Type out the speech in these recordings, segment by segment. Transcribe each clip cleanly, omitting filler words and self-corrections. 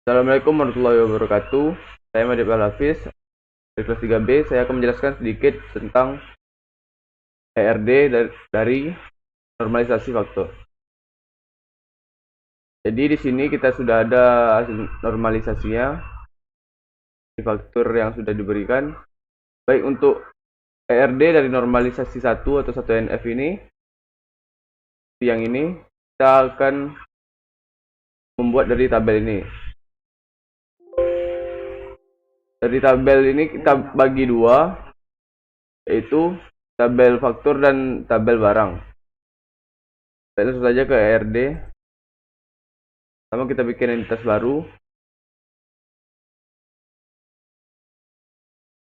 Assalamualaikum warahmatullahi wabarakatuh. Saya Madib Al-Hafiz dari kelas 3B. Saya akan menjelaskan sedikit tentang ERD dari normalisasi faktor. Jadi di sini kita sudah ada hasil normalisasinya di faktor yang sudah diberikan. Baik untuk ERD dari normalisasi 1 atau 1NF ini, yang ini kita akan membuat dari tabel ini. Dari tabel ini kita bagi dua, yaitu tabel faktor dan tabel barang. Kita langsung saja ke ERD. Pertama kita bikin entitas baru.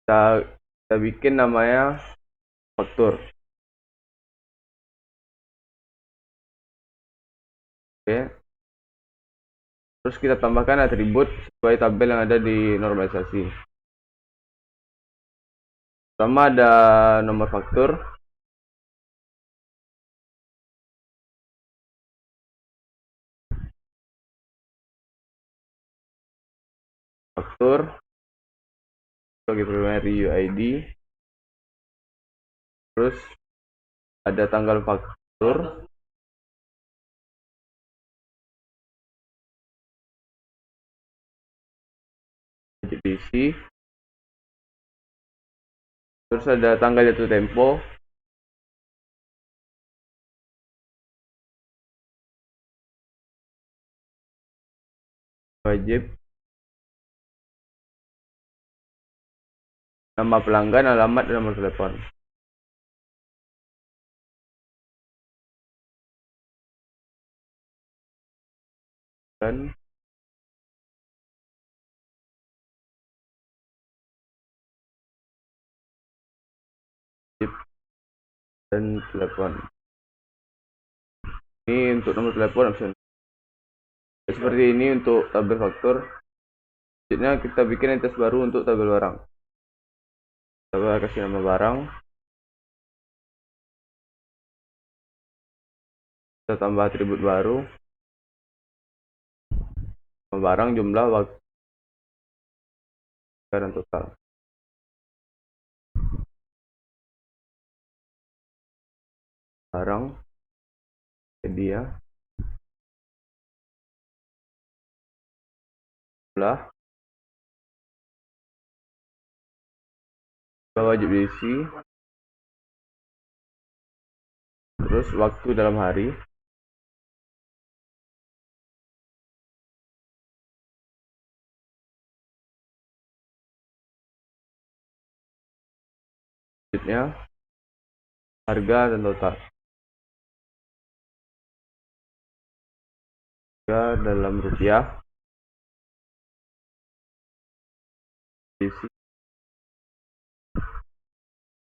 Kita bikin namanya faktor. Oke. Terus kita tambahkan atribut sesuai tabel yang ada di normalisasi. Pertama ada nomor faktor. Faktor sebagai primary UID. Terus ada tanggal faktor. Diisi. Terus ada tanggal jatuh tempo. Wajib. Nama pelanggan, alamat, dan nomor telepon. Dan dan telepon. Ini untuk nomor telepon option. Seperti ini untuk tabel faktor. Selanjutnya kita bikin entitas baru untuk tabel barang. Kita kasih nama barang. Kita tambah atribut baru. Nama barang, jumlah, waktu, dan total. Barang, media, jumlah, wajib diisi, terus waktu dalam hari, selanjutnya harga dan total. Harga dalam rupiah, diisi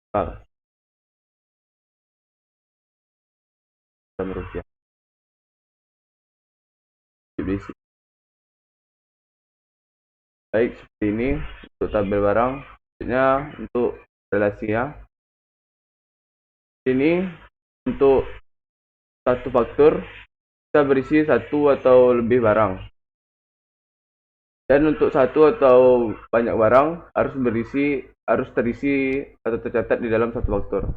total dalam rupiah, wajib diisi. Baik, seperti ini untuk tabel barang. Selanjutnya untuk relasinya. Ini untuk satu faktor kita berisi satu atau lebih barang. Dan untuk satu atau banyak barang harus terisi atau tercatat di dalam satu faktor.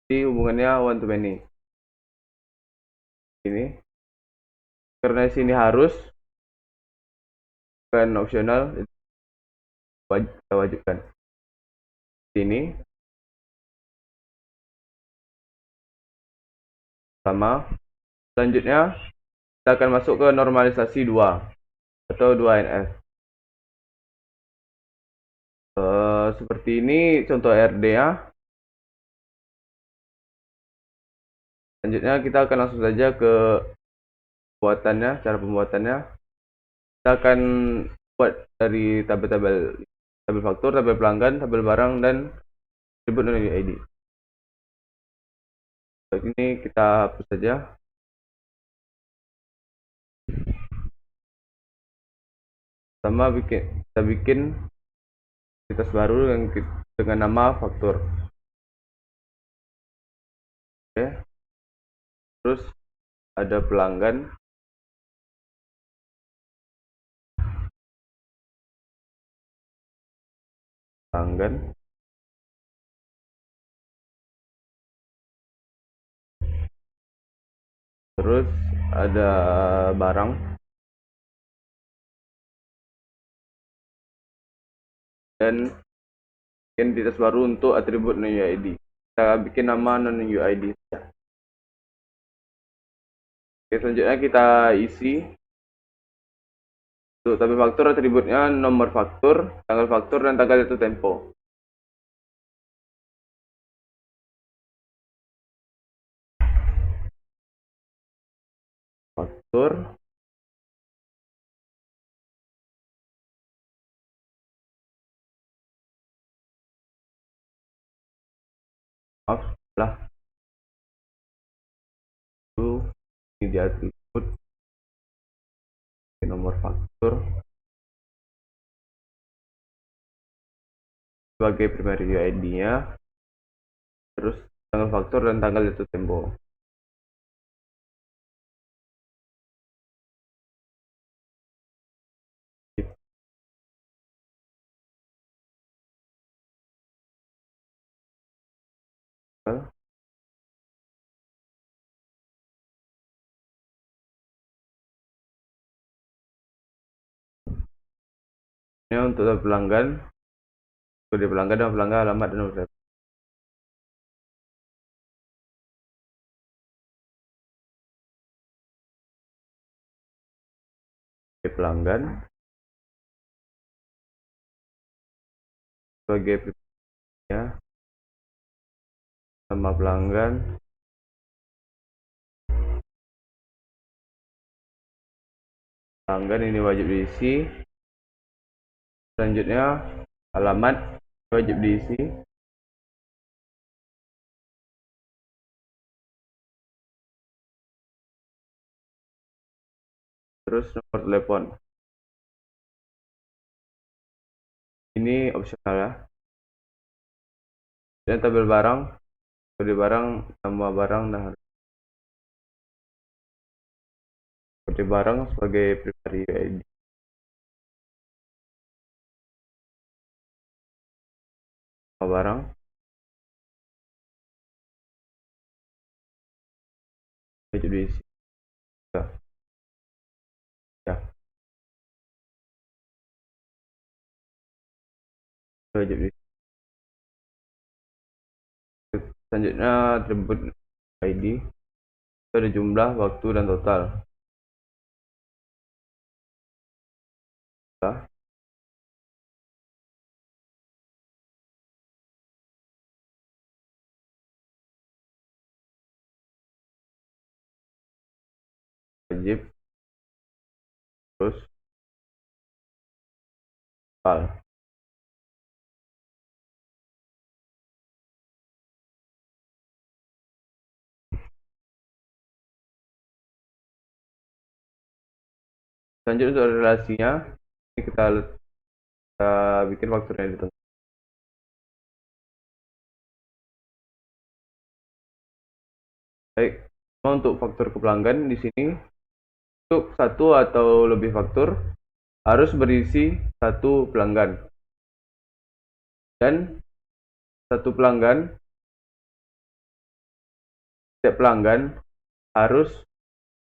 Jadi hubungannya one to many. Ini karena sini harus, bukan opsional, kita wajibkan. Sini sama. Selanjutnya kita akan masuk ke normalisasi 2 atau 2NF. Seperti ini contoh RD ya. Selanjutnya kita akan langsung saja ke pembuatannya, cara pembuatannya. Kita akan buat dari tabel faktur, tabel pelanggan, tabel barang, dan atribut non ID. Ini kita hapus saja. Sama kita bikin entitas baru dengan nama faktur. Oke. Terus ada pelanggan. pelanggan. Terus ada barang dan identitas baru untuk atribut non-UID. Kita bikin nama non-UID. Oke, selanjutnya kita isi untuk tabel faktur atributnya nomor faktur, tanggal faktur, dan tanggal jatuh tempo. Faktur, maaf lah, itu ini di atribut nomor faktur sebagai primary UID-nya, terus tanggal faktur dan tanggal jatuh tempo. Ini untuk pelanggan, kode pelanggan dan pelanggan, alamat dan nomor telepon. Pelanggan sebagai ya, nama pelanggan, ini wajib diisi. Selanjutnya alamat wajib diisi. Terus nomor telepon. Ini opsional ya. Dan tabel barang, kode barang, nama barang, dan kode barang sebagai primary UID. Nama barang, wajib diisi. Ya. Wajib diisi. Selanjutnya atribut ID. Itu ada jumlah, waktu, dan total. Wajib, terus total. Selanjutnya untuk relasinya, ini kita bikin fakturnya di tengah. Baik, untuk faktur ke pelanggan di sini untuk satu atau lebih faktur harus berisi satu pelanggan, dan satu pelanggan, setiap pelanggan harus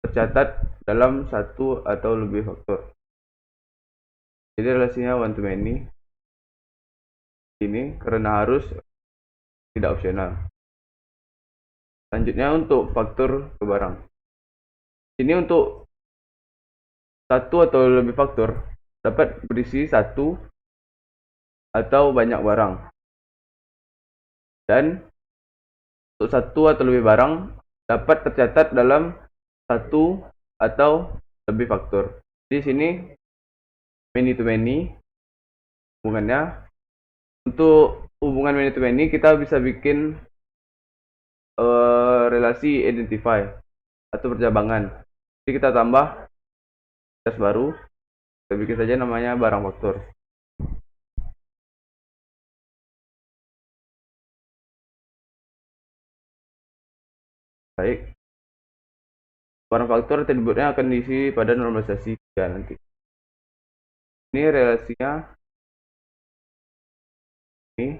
tercatat dalam satu atau lebih faktur. Jadi relasinya one to many ini karena harus, tidak opsional. Selanjutnya untuk faktur ke barang. Ini untuk satu atau lebih faktur dapat berisi satu atau banyak barang, dan untuk satu atau lebih barang dapat tercatat dalam satu atau lebih faktur. Di sini many to many hubungannya. Untuk hubungan many to many kita bisa bikin relasi identify atau percabangan. Jadi kita tambah tes baru, kita bikin saja namanya barang faktur. Baik, barang faktur atributnya akan diisi pada normalisasi 3 nanti. Ini relasinya ini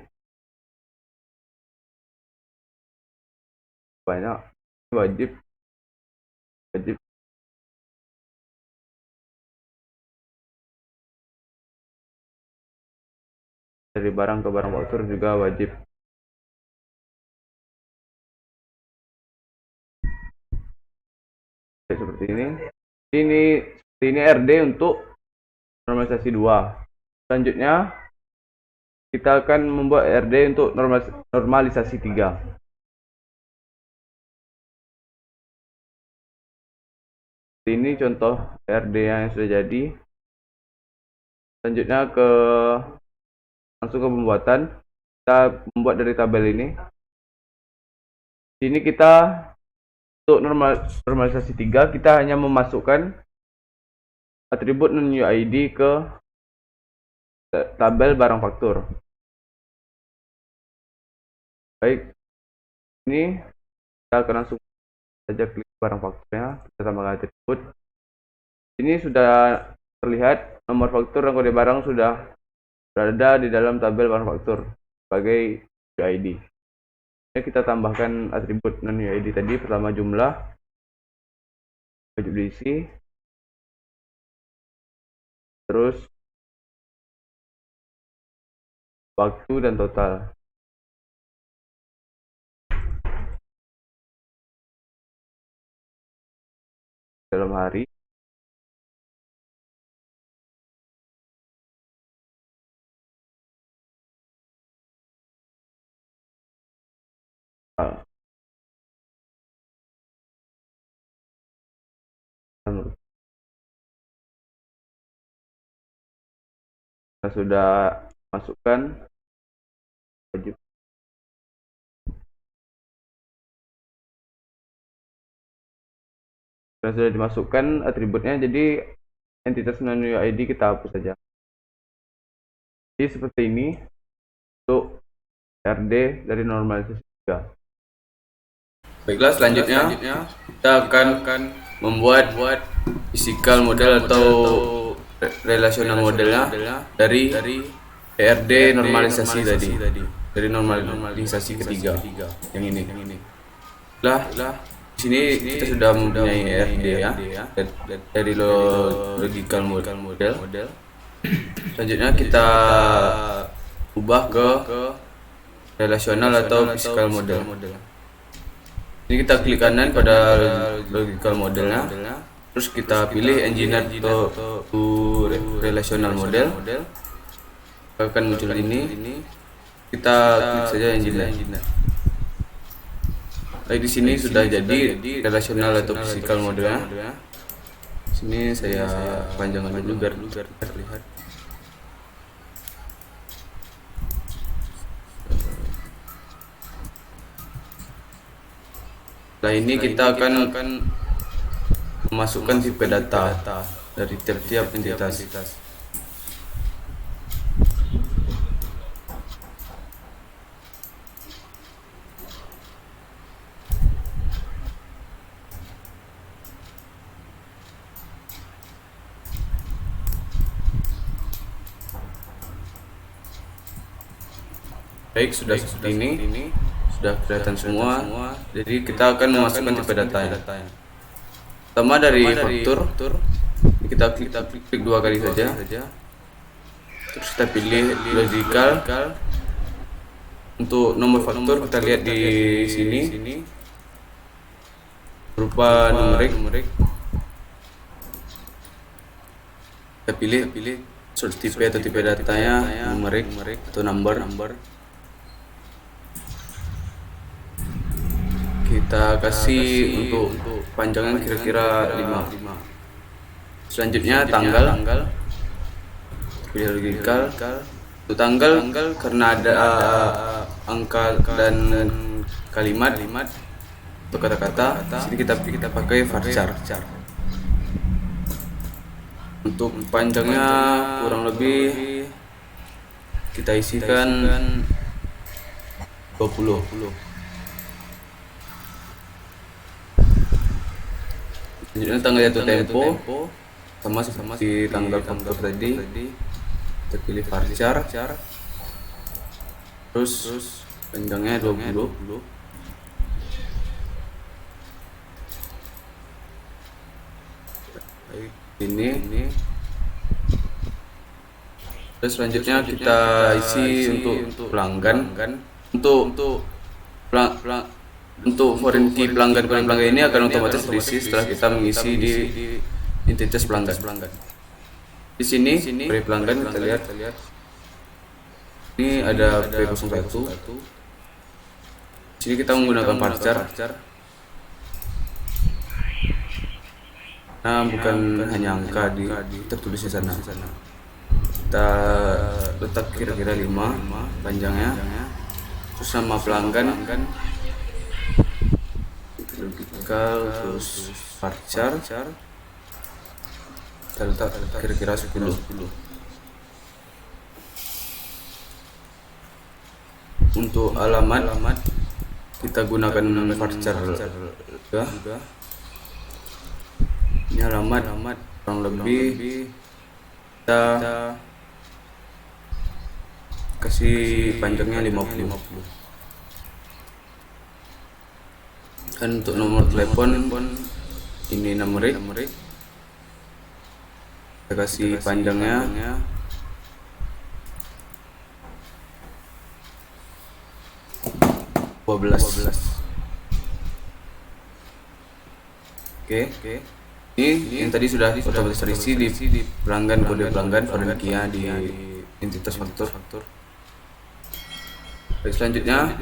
banyak, wajib dari barang ke barang faktur juga wajib. Seperti ini RD untuk normalisasi 2. Selanjutnya kita akan membuat RD untuk normalisasi 3. Ini contoh RD yang sudah jadi. Selanjutnya langsung ke pembuatan. Kita membuat dari tabel ini. Sini kita untuk normalisasi 3 kita hanya memasukkan atribut non-UID ke tabel barang faktur. Baik, ini kita akan langsung saja klik barang fakturnya, kita tambahkan atribut. Ini sudah terlihat nomor faktur dan kode barang sudah berada di dalam tabel barang faktur sebagai UID. Ini kita tambahkan atribut non UID tadi. Pertama jumlah, wajib diisi, terus waktu dan total. Dalam hari, kita sudah masukkan wajib. Dan sudah dimasukkan atributnya, jadi entitas non UID kita hapus saja. Jadi seperti ini untuk RD dari normalisasi 3. Baiklah, selanjutnya kita akan membuat physical model atau relational modelnya dari RD normalisasi tadi, dari normalisasi ketiga yang ini. Lah, di sini kita sudah mempunyai RD ya, dari logical model. Selanjutnya kita ubah ke relational atau physical model. Ini kita klik kanan pada logical modelnya, terus kita pilih engineer to relational model. Akan muncul ini, kita klik saja engineer. Di sini sudah jadi relational atau physical modelnya. Sini saya panjangkan dulu biar terlihat. Nah, ini kita akan memasukkan tipe data dari tiap entitas. Baik, sudah seperti ini. Sudah kelihatan semua. Jadi kita akan memasukkan tipe datanya. Pertama dari faktur, kita klik 2 kali saja. Terus kita pilih logical. Untuk nomor faktur kita lihat di sini berupa numerik. Kita pilih source tipe atau tipe datanya numerik atau number. Kita kasih untuk panjangnya kira-kira 5. Selanjutnya tanggal. Pilih logical. Untuk tanggal karena ada angka dan kalimat atau kata-kata, sini kita pakai varchar. Untuk panjangnya kurang lebih kita isikan 20. Selanjutnya tanggal jatuh tempo sama seperti tanggal faktur tadi. Kita pilih varchar. terus panjangnya 20. Baik, ini terus selanjutnya kita isi untuk pelanggan. Untuk foreign key pelanggan ini akan otomatis terisi setelah kita mengisi di identitas pelanggan. Di sini beri pelanggan kita lihat ini ada P01. Di sini kita menggunakan varchar. Nah, bukan hanya angka tertulis di sana. Kita letak kira-kira 5 panjangnya. Terus nama pelanggan, terus varchar. Kita letak kira-kira 10. Untuk alamat kita gunakan varchar juga. Ini alamat kurang lebih kita kasih panjangnya 50. Dan untuk nomor telepon ini numerik, kita kasih panjangnya 12. Oke. Ini yang tadi sudah otomatis terisi di pelanggan, kode pelanggan foreign key di identitas faktur. Baik, selanjutnya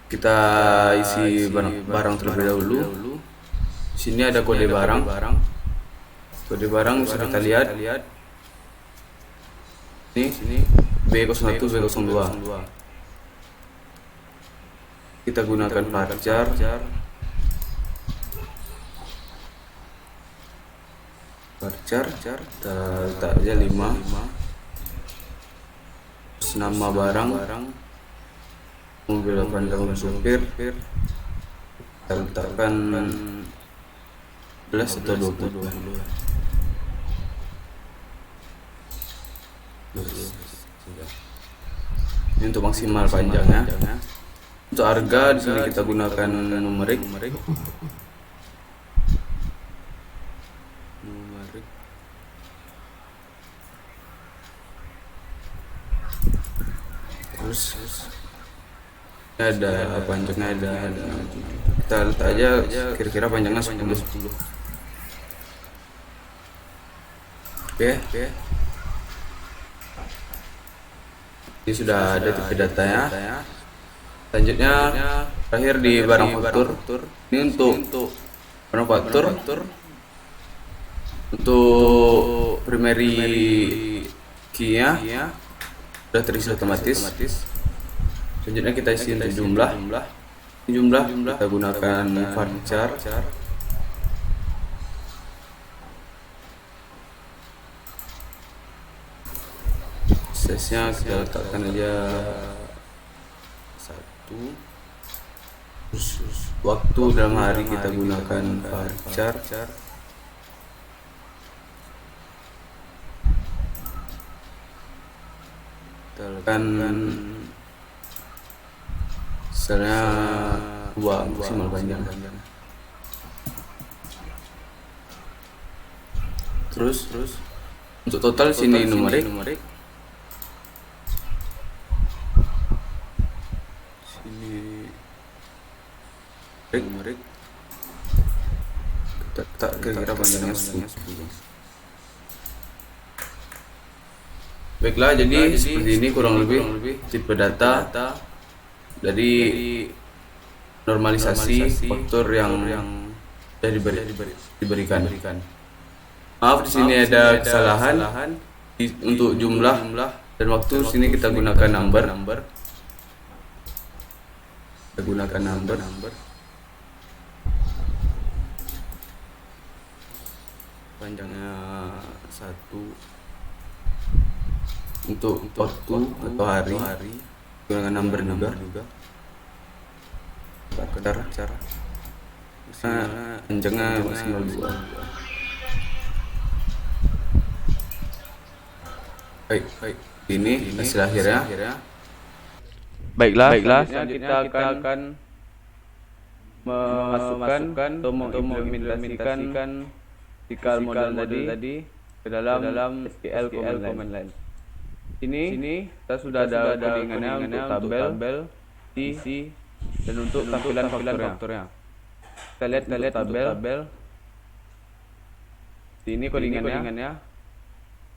kita isi barang terlebih dahulu. Di sini ada kode barang. Kode barang bisa kita lihat. Ini B01 B02. Kita gunakan varchar. Kita letak aja 5. Terus nama barang, mobil pandang supir, kita letakkan 11 atau 20. Ini untuk maksimal panjangnya. Untuk harga di sini kita gunakan numerik. Terus ada panjangnya ada. Kita letak aja kira-kira panjangnya 10. Oke. Ini sudah ada tipe datanya. Selanjutnya terakhir di barang faktur. Ini untuk barang faktur. Untuk primary key-nya sudah terisi otomatis. Selanjutnya kita isi untuk jumlah. Kita gunakan varchar. Size-nya kita letakkan aja 1. Terus waktu dalam hari kita gunakan varchar. Kita letakkan misalnya 2 maksimal panjang. Terus untuk total sini numerik. Numerik kita letak kira-kira panjangnya 10. Baiklah, jadi seperti ini kurang lebih tipe data dari normalisasi faktur yang sudah diberikan. Maaf, di sini ada kesalahan untuk jumlah dan waktu. Sini kita gunakan number. Panjangnya 1. Untuk waktu atau hari gunakan number juga. Cara panjangnya maksimal 2. Baik, ini hasil akhirnya. Baiklah, selanjutnya kita akan memasukkan atau mengimplementasikan physical model tadi ke dalam SQL command line. Sini kita sudah ada codingannya untuk tabel, isi, dan untuk tampilan faktornya. Kita lihat tabel. Ini codingannya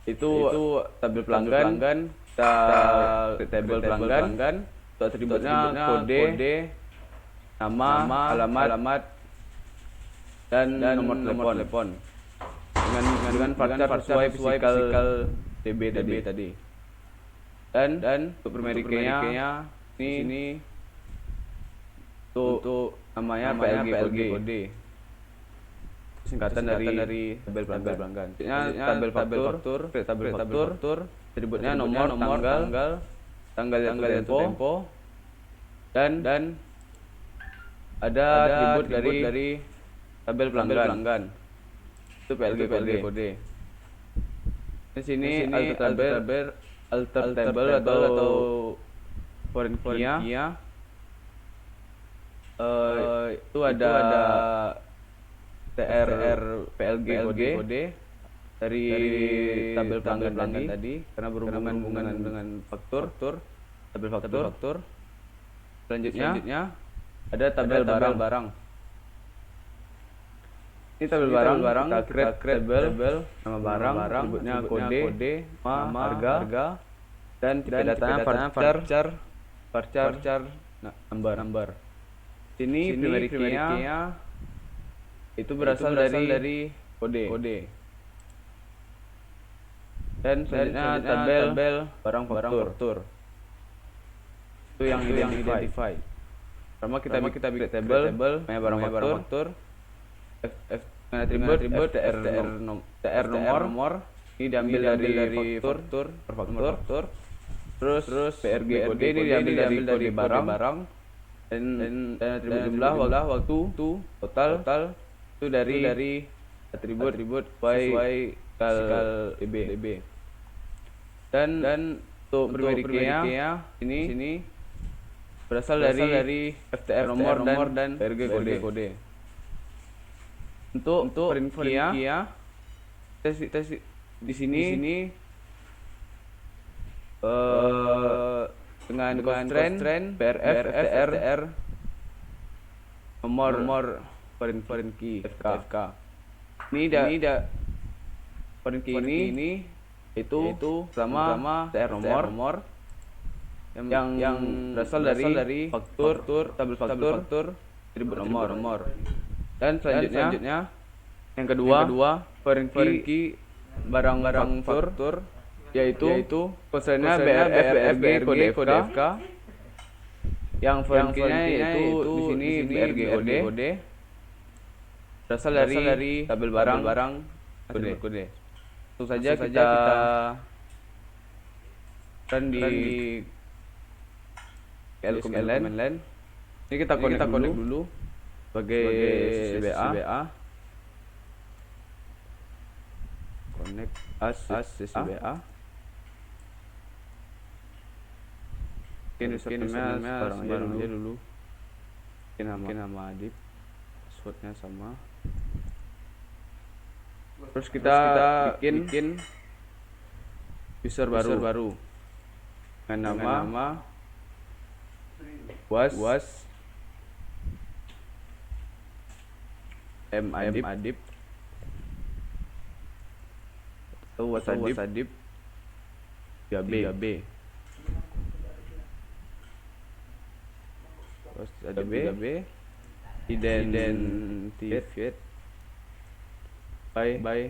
itu tabel pelanggan, tabel pelanggan, atributnya kode, nama, alamat, dan nomor telepon. Dengan varchar sesuai physical DB tadi. Dan untuk primary key-nya ini untuk namanya PLG kode. Singkatan dari tabel pelanggan. Tabel faktur, atributnya nomor, tanggal tempo, dan ada atribut dari tabel pelanggan. Itu PLG kode. Di sini alter table atau foreign key-nya itu ada tr PLG kode dari tabel pelanggan tadi karena berhubungan dengan tabel faktur. Selanjutnya ada tabel barang. Ini tabel barang kita create tabel nama barang, atributnya kode, nama, harga, dan tipe datanya varchar number. Sini primary key-nya itu berasal dari kode. Dan selanjutnya tabel barang faktur. Itu yang identify. Pertama kita bikin tabel barang faktur. Atribut tr nomor ini diambil dari faktur. Terus PRG kode ini diambil dari kode barang. Dan atribut jumlah waktu total itu dari atribut sesuai physical DB. Dan untuk primary key-nya ini berasal dari FTR nomor dan PRG kode. Untuk foreign key-nya di sini dengan constraint BRF FTR nomor foreign key FK. Ini foreign key ini itu sama TR nomor yang berasal dari tabel faktur atribut nomor. Dan selanjutnya yang kedua foreign key barang faktur yaitu constraint-nya BRF kode FK. Yang foreign key-nya yaitu di sini BRG kode berasal dari tabel barang kode. Langsung saja kita run di SQL command line. Ini kita connect dulu sebagai CBA. Connect as CBA. Ini username-nya barang aja dulu. Nama Adib, passwordnya sama. Terus kita bikin user baru dengan nama was Adib atau Wasadib 3B. Identified by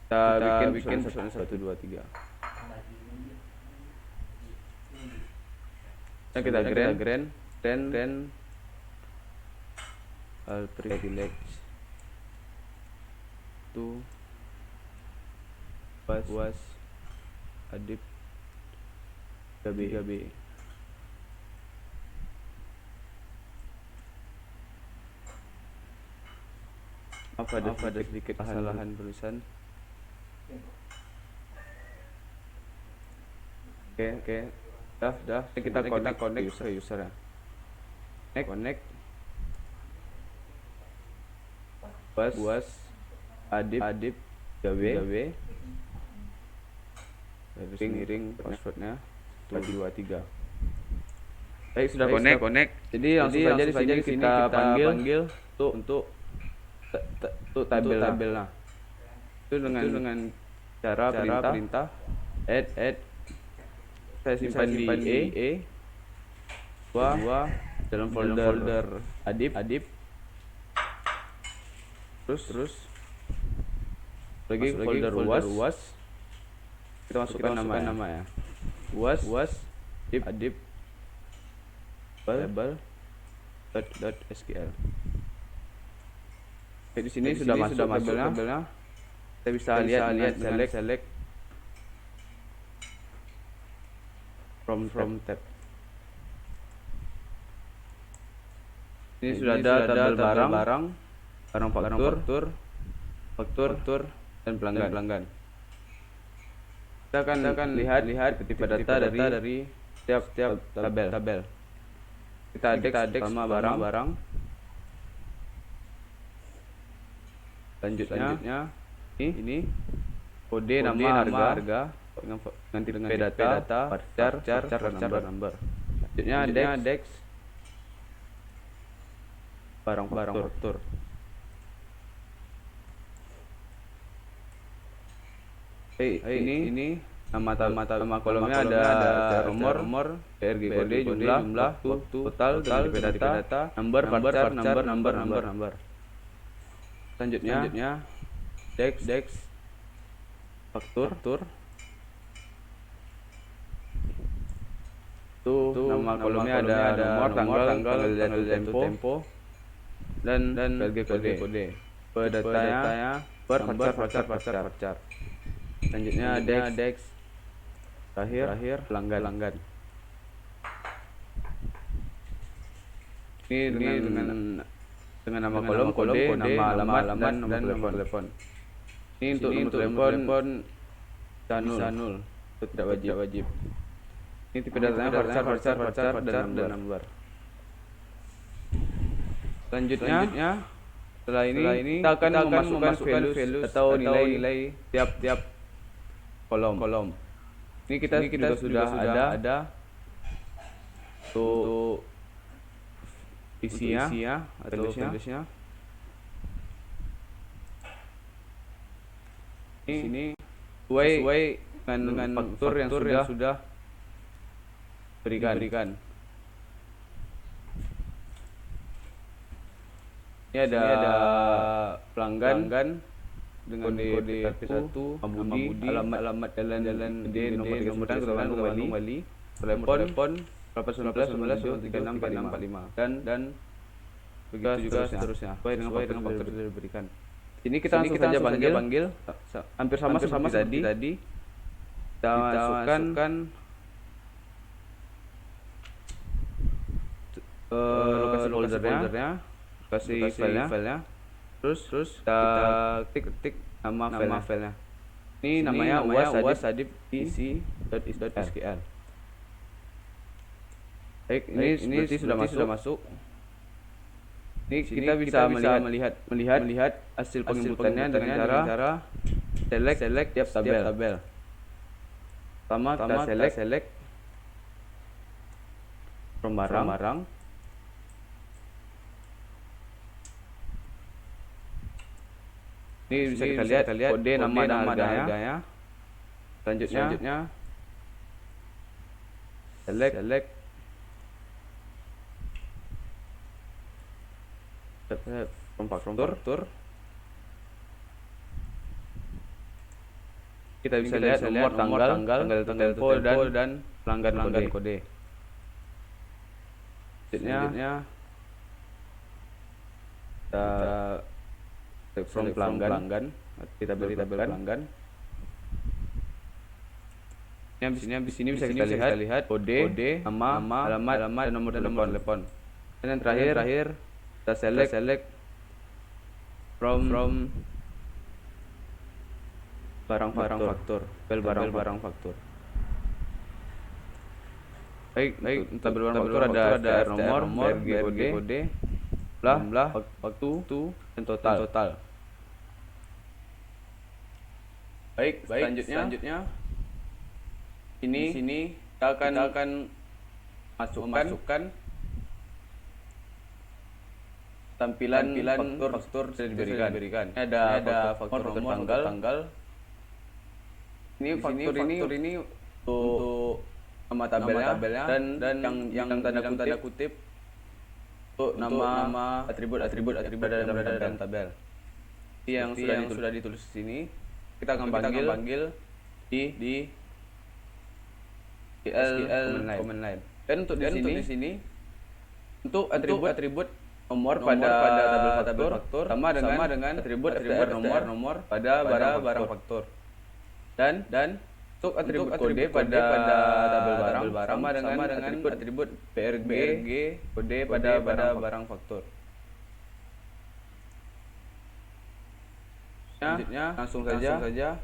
kita bikin 1 2 3. Nah, kita grant privilege to was Adib 3B. Ada sedikit kesalahan tulisan. Oke. Dah. Kita connect ke user ya. Connect. Was Adip gawe garis miring passwordnya 123. Baik, sudah connect. Jadi langsung saja di sini kita panggil untuk tabelnya. Itu dengan cara perintah add saya simpan di E dua dalam folder Adip. Terus lagi folder was kita masukkan nama ya. Was Adip label.sql. Di sini sudah masuk tabelnya. Kita bisa lihat select from tab. Ini sudah ada tabel barang faktur dan pelanggan. Kita akan lihat tipe data dari setiap tabel. Kita adek sama barang. Selanjutnya ini kode nama harga dengan tipe data varchar number. Selanjutnya dex barang faktur. Ini nama kolomnya ada nomor, PRG kode, jumlah, waktu, total, tipe data, number. Selanjutnya dex faktur. Tuh nama kolomnya ada nomor, tanggal, tempo, dan PRG kode. Datanya varchar. Selanjutnya dex terakhir pelanggan. Ini dengan nama kolom, kode, nama alamat, dan nomor telepon. Ini untuk nomor telepon bisa nul, itu tidak wajib. Ini tipe datanya varchar dan number. Selanjutnya setelah ini kita akan memasukkan values atau nilai tiap kolom. Ini kita sudah ada untuk isinya atau valuesnya. Ini sesuai dengan faktur yang sudah berikan. Ini ada pelanggan dengan kode P1, Budi, alamat jalan D, nomor 39 kembali, telepon 819 dan begitu juga seterusnya sesuai dengan faktur yang sudah diberikan. Ini kita langsung saja panggil hampir sama seperti tadi. Kita masukkan lokasi foldernya, lokasi filenya. Terus kita ketik nama filenya. Ini namanya was.adip isi.is.sql. Baik, ini sudah masuk. Ini kita bisa melihat hasil penginputannya dengan cara select tiap tabel. Pertama kita select from barang. Ini bisa kita lihat kode nama dan harganya. Selanjutnya select from faktur. Kita bisa lihat nomor, tanggal, tempo dan pelanggan kode. Selanjutnya kita from pelanggan, kita beri tabel pelanggan. Di sini bisa kita lihat kode, nama, alamat, dan nomor telepon. Dan yang terakhir kita select from barang faktur, barang faktur. Baik, untuk tabel barang faktur ada STR nomor, BRG kode, jumlah, waktu, dan total. Baik, selanjutnya ini kita akan masukkan tampilan faktur sudah diberikan. Ini ada faktur nomor, tanggal. Ini faktur ini untuk nama tabelnya dan yang tanda kutip untuk nama atribut dalam tabel. Yang sudah ditulis di sini kita akan panggil di SQL command line. Dan untuk di sini untuk atribut nomor pada tabel faktur sama dengan atribut nomor pada barang faktur. Dan untuk atribut kode pada tabel barang sama dengan atribut BRG kode pada barang faktur. Selanjutnya langsung saja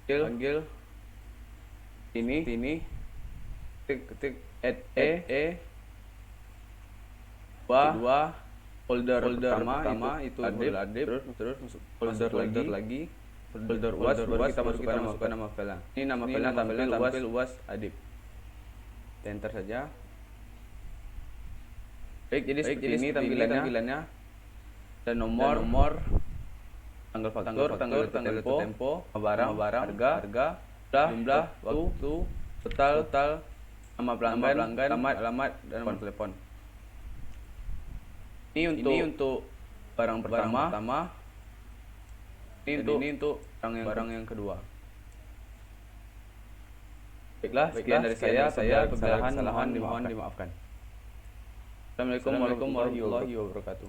panggil ini ketik add dua folder pertama itu adib, terus masuk folder lagi folder uas, baru kita masukkan nama filenya. Ini nama filenya tampil uas adib. Enter saja. Baik, jadi seperti ini tampilannya. Dan nomor tanggal faktur, tanggal tempo, barang, harga, jumlah, waktu, total, nama pelanggan, alamat, dan nomor telepon. Ini untuk barang pertama. Ini untuk barang yang kedua. Baiklah, sekian dari saya. Kesalahan mohon dimaafkan. Assalamualaikum warahmatullahi wabarakatuh.